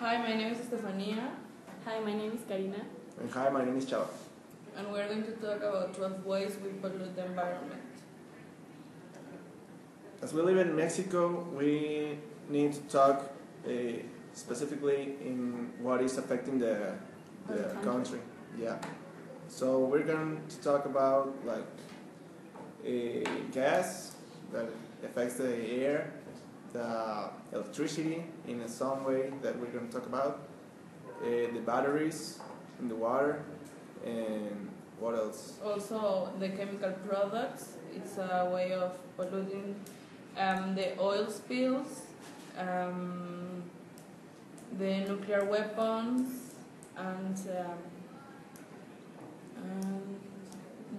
Hi, my name is Stephania. Hi, my name is Karina. And hi, my name is Chava. And we're going to talk about 12 ways we pollute the environment. As we live in Mexico, we need to talk specifically in what is affecting the country. Yeah. So we're going to talk about like gas that affects the air, the electricity in some way that we're going to talk about, the batteries in the water, and what else? Also, the chemical products. It's a way of polluting the oil spills, the nuclear weapons, and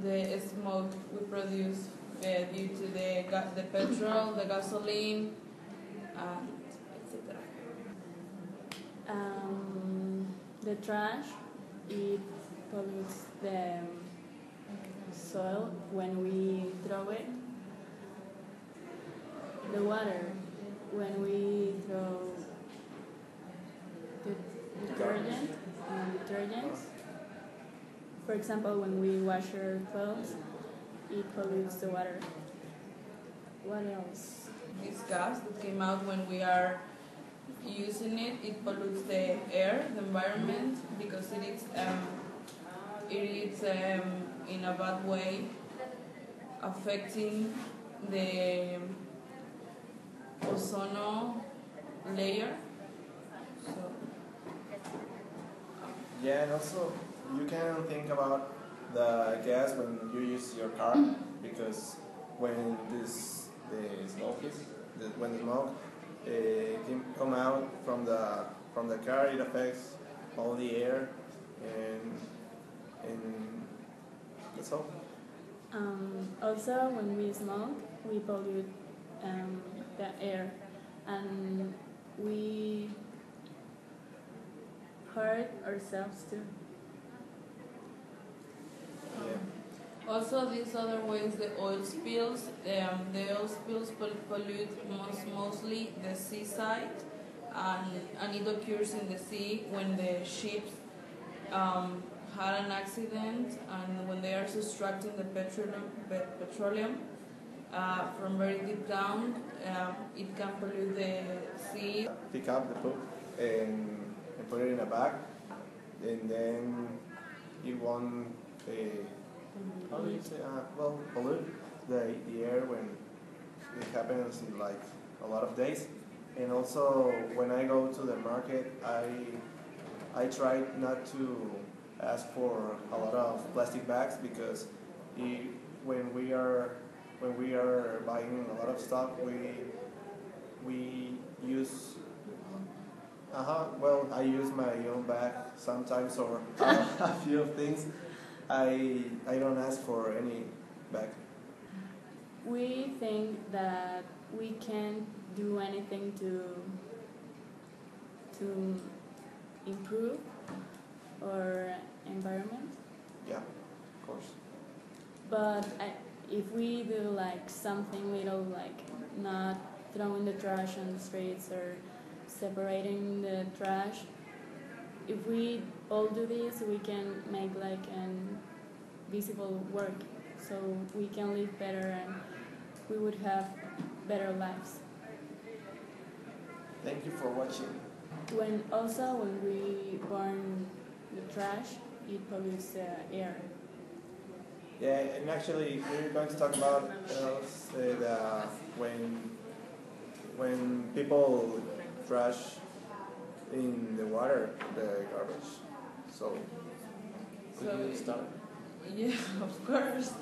the smoke we produce due to the petrol, the gasoline, and etc. The trash, it pollutes the soil when we throw it. The water, when we throw detergents. For example, when we wash our clothes, it pollutes the water. What else? This gas that came out when we are using it, it pollutes the air, the environment, because it is in a bad way affecting the ozone layer. So, Yeah, and also you can think about the gas when you use your car, because when the smoke can come out from the car, it affects all the air, and that's all. Also, when we smoke, we pollute the air, and we hurt ourselves too. also, these other ways, the oil spills. The oil spills pollute mostly the seaside, and it occurs in the sea when the ships had an accident, and when they are subtracting the petroleum from very deep down, it can pollute the sea. Pick up the poop and put it in a bag, and then it won't how do you say? Pollute the air when it happens in like a lot of days. And also when I go to the market, I try not to ask for a lot of plastic bags, because when we are buying a lot of stuff, we use I use my own bag sometimes, or a few things. I don't ask for any bag. We think that we can't do anything to improve our environment. Yeah, of course. But if we do like something little, like not throwing the trash on the streets or separating the trash, if we all do this, we can make like an visible work, so we can live better and we would have better lives. Thank you for watching. When we burn the trash, it pollutes the air. Yeah, and actually we're going to talk about when people trash in the water, the garbage. So, could you start? Yeah, of course.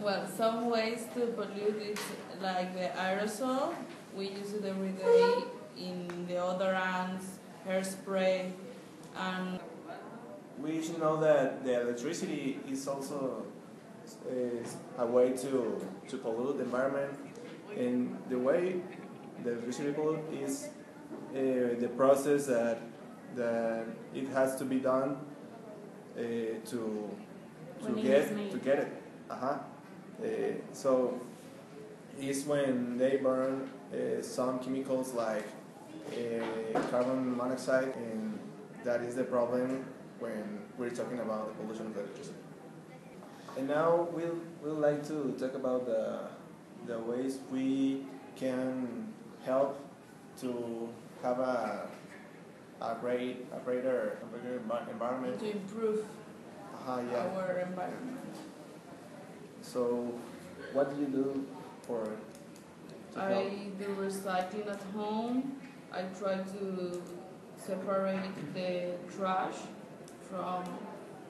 Well, some ways to pollute is like the aerosol. We use it every day in deodorants, hairspray, and we should know that the electricity is also a way to pollute the environment. And the way the electricity pollute is the process that it has to be done to get it. So it's when they burn some chemicals like carbon monoxide, and that is the problem when we're talking about the pollution of electricity. And now we'll like to talk about the ways we can help to have a greater environment. To improve Yeah. our environment. So, what do you do to help? I do recycling at home. I try to separate the trash from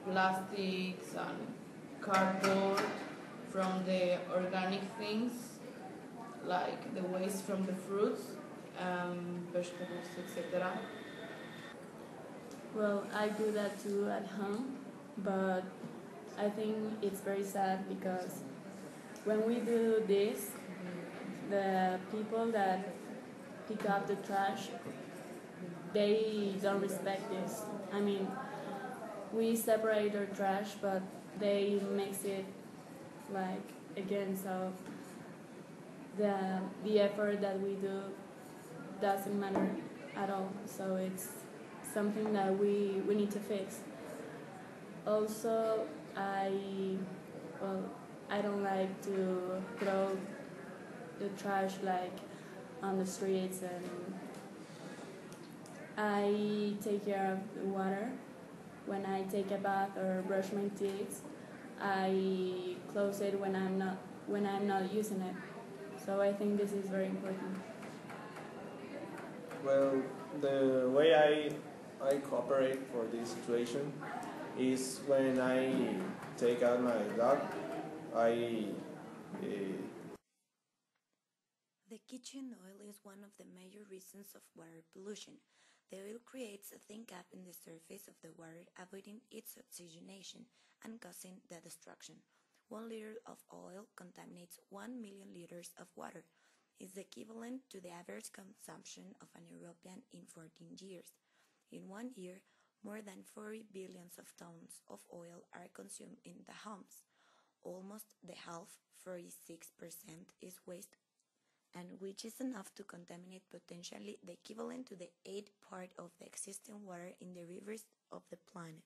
plastics and cardboard, from the organic things like the waste from the fruits, vegetables, etc. Well, I do that too at home, but I think it's very sad because when we do this, the people that pick up the trash, they don't respect this. I mean, we separate our trash, but they mix it like again, so the effort that we do doesn't matter at all. So it's something that we need to fix. Also, I don't like to throw the trash like on the streets, and I take care of the water. When I take a bath or brush my teeth, I close it when I'm not using it. So I think this is very important. Well, the way I cooperate for this situation is when I take out my dog, I The kitchen oil is one of the major reasons of water pollution. The oil creates a thin gap in the surface of the water, avoiding its oxygenation and causing the destruction. 1 liter of oil contaminates 1 million liters of water. It's equivalent to the average consumption of an European in 14 years. In 1 year, more than 40 billions of tons of oil are consumed in the homes. Almost the half, 46%, is waste, and which is enough to contaminate potentially the equivalent to the 8th part of the existing water in the rivers of the planet.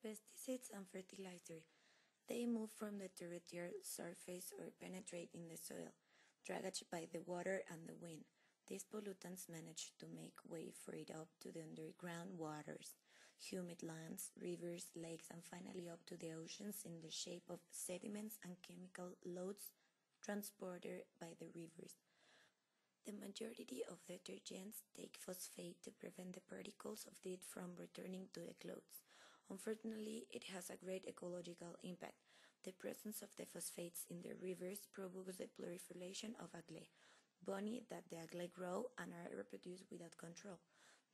Pesticides and fertilizer. They move from the terrestrial surface or penetrate in the soil, dragged by the water and the wind. These pollutants manage to make way for it up to the underground waters, humid lands, rivers, lakes, and finally up to the oceans in the shape of sediments and chemical loads transported by the rivers. The majority of detergents take phosphate to prevent the particles of it from returning to the clothes. Unfortunately, it has a great ecological impact. The presence of the phosphates in the rivers provokes the proliferation of algae, bony that the algae grow and are reproduced without control.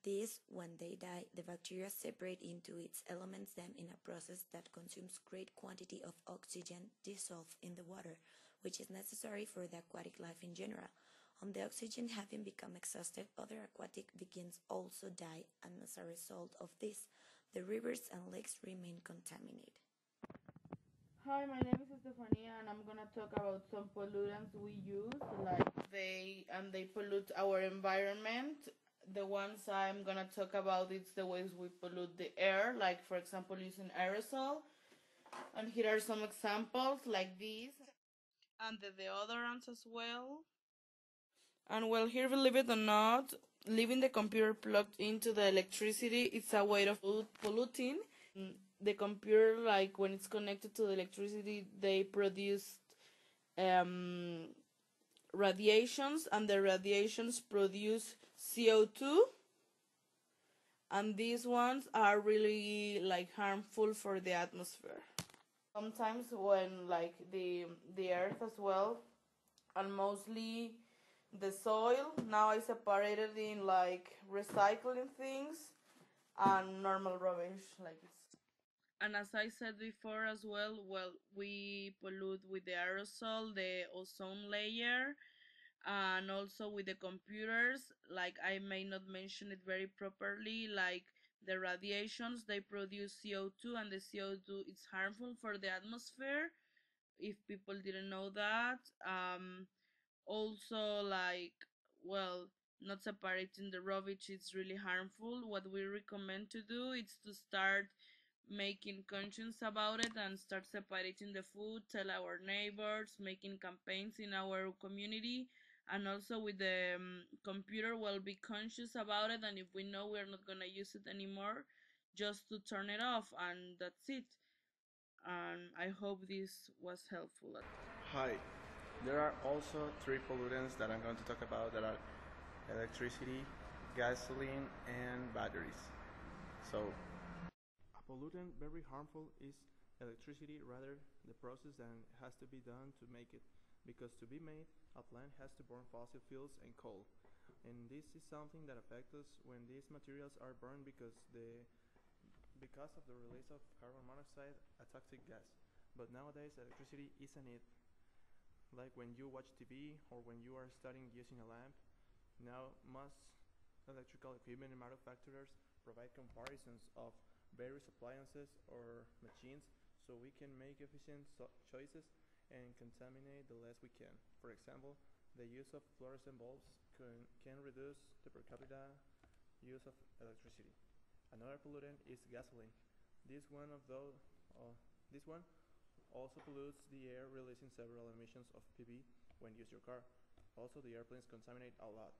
These, when they die, the bacteria separate into its elements them in a process that consumes great quantity of oxygen dissolved in the water, which is necessary for the aquatic life in general. On the oxygen having become exhausted, other aquatic beings also die, and as a result of this, the rivers and lakes remain contaminated. Hi, my name is Stephania, and I'm gonna talk about some pollutants we use, like they pollute our environment. The ones I'm gonna talk about is the ways we pollute the air, like for example using aerosol. And here are some examples like these, and the deodorants as well. And well, here, believe it or not, leaving the computer plugged into the electricity is a way of polluting. The computer, like when it's connected to the electricity, they produce radiations, and the radiations produce CO2, and these ones are really like harmful for the atmosphere. Sometimes when like the earth as well, and mostly the soil now is separated in like recycling things and normal rubbish, like it's. And as I said before as well, we pollute with the aerosol, the ozone layer, and also with the computers. Like I may not mention it very properly, like the radiations, they produce CO2, and the CO2 is harmful for the atmosphere, if people didn't know that. Also, like, well, not separating the rubbish is really harmful. What we recommend to do is to start making conscience about it and start separating the food, tell our neighbors, making campaigns in our community, and also with the computer we'll be conscious about it, and if we know we're not going to use it anymore, just to turn it off, and that's it. And I hope this was helpful. Hi, there are also three pollutants that I'm going to talk about that are electricity, gasoline, and batteries. So, a pollutant very harmful is electricity, rather the process that has to be done to make it, because to be made, a plant has to burn fossil fuels and coal. And this is something that affects us when these materials are burned because of the release of carbon monoxide, a toxic gas. But nowadays, electricity isn't it. Like when you watch TV or when you are studying using a lamp, now most electrical equipment manufacturers provide comparisons of various appliances or machines so we can make efficient choices and contaminate the less we can. For example, the use of fluorescent bulbs can reduce the per capita use of electricity. Another pollutant is gasoline. This one also pollutes the air, releasing several emissions of PV when you use your car. Also, the airplanes contaminate a lot.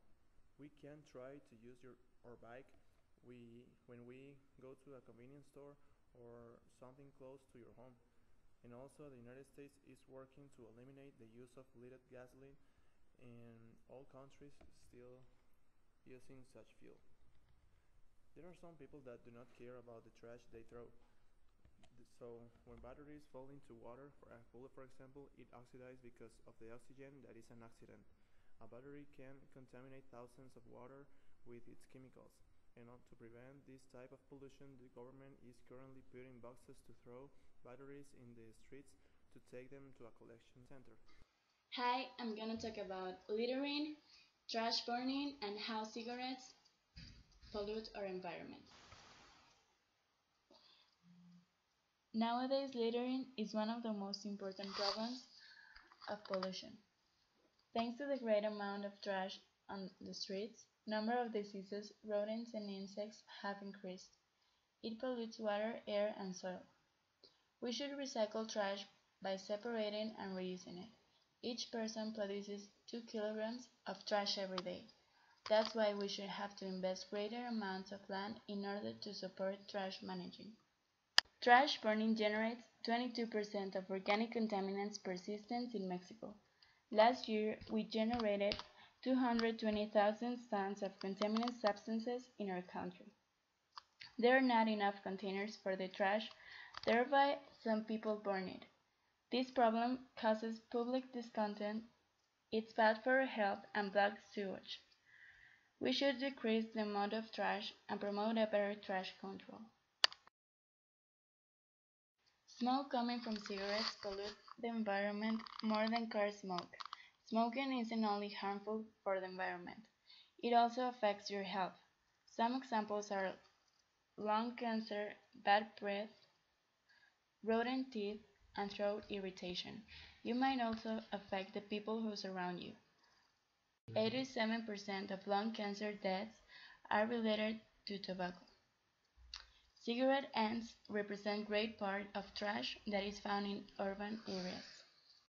We can try to use our bike when we go to a convenience store or something close to your home. And also, the United States is working to eliminate the use of leaded gasoline, and all countries still using such fuel. There are some people that do not care about the trash they throw. So when batteries fall into water, for example, it oxidizes because of the oxygen that is an oxidant. A battery can contaminate thousands of water with its chemicals. And to prevent this type of pollution, the government is currently putting boxes to throw batteries in the streets to take them to a collection center. Hi, I'm gonna talk about littering, trash burning, and how cigarettes pollute our environment. Nowadays, littering is one of the most important problems of pollution. Thanks to the great amount of trash on the streets, number of diseases, rodents, and insects have increased. It pollutes water, air, and soil. We should recycle trash by separating and reusing it. Each person produces 2 kilograms of trash every day. That's why we should have to invest greater amounts of land in order to support trash managing. Trash burning generates 22% of organic contaminants persistence in Mexico. Last year, we generated 220,000 tons of contaminant substances in our country. There are not enough containers for the trash, thereby some people burn it. This problem causes public discontent, it's bad for our health, and blocks sewage. We should decrease the amount of trash and promote a better trash control. Smoke coming from cigarettes pollutes the environment more than car smoke. Smoking isn't only harmful for the environment, it also affects your health. Some examples are lung cancer, bad breath, rotten teeth, and throat irritation. You might also affect the people who surround you. 87% of lung cancer deaths are related to tobacco. Cigarette ends represent great part of trash that is found in urban areas.